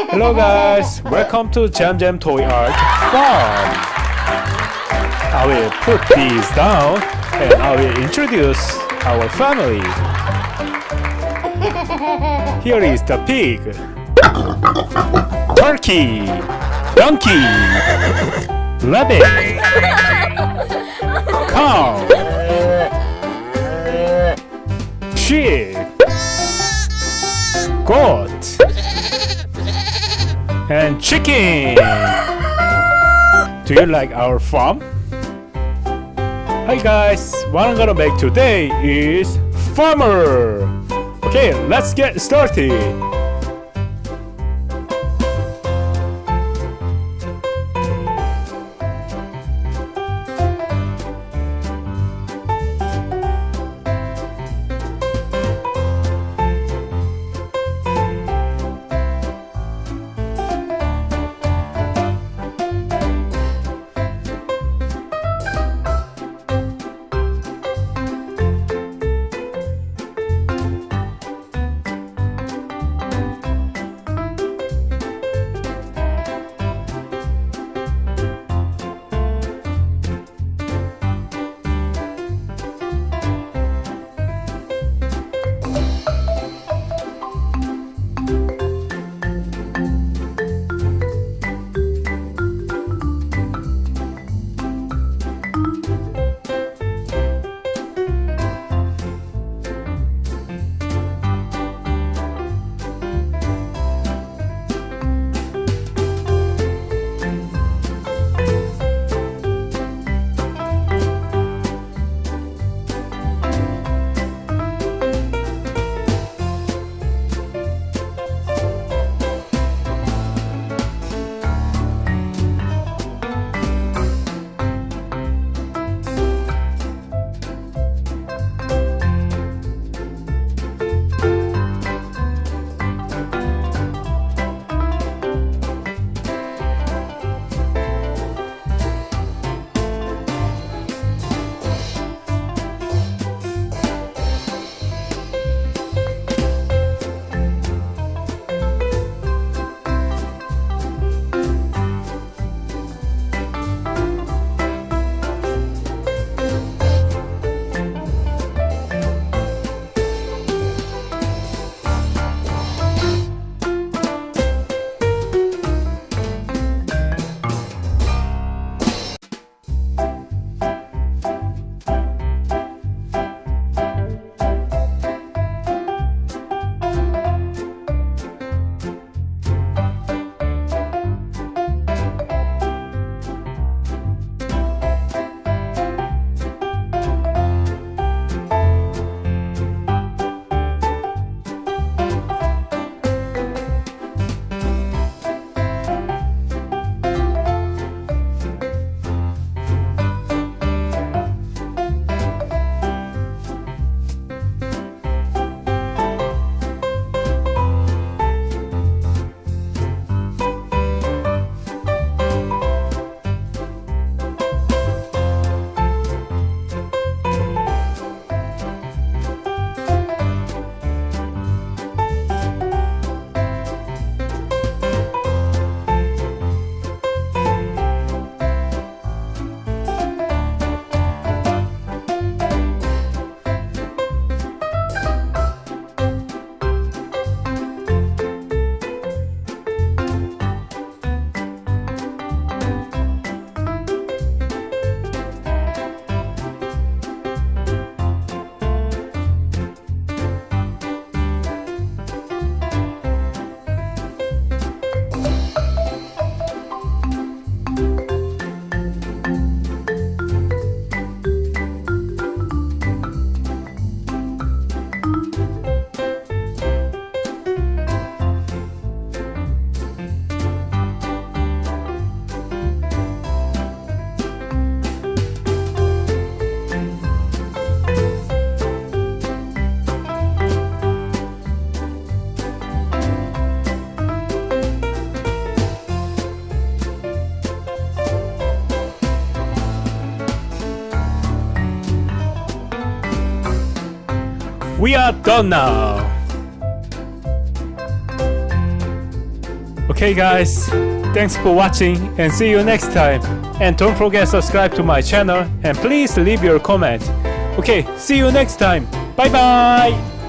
Hello guys, welcome to Jam Jam Toy Art Farm. I will put these down and I will introduce our family. Here is the pig, turkey, donkey, rabbit, cow, sheep, goat, and chicken. Do you like our farm? Hi guys, what I'm gonna make today is farmer. Okay, let's get started. We are done now. Okay guys, thanks for watching and see you next time. And don't forget subscribe to my channel and please leave your comment. Okay, see you next time. Bye bye.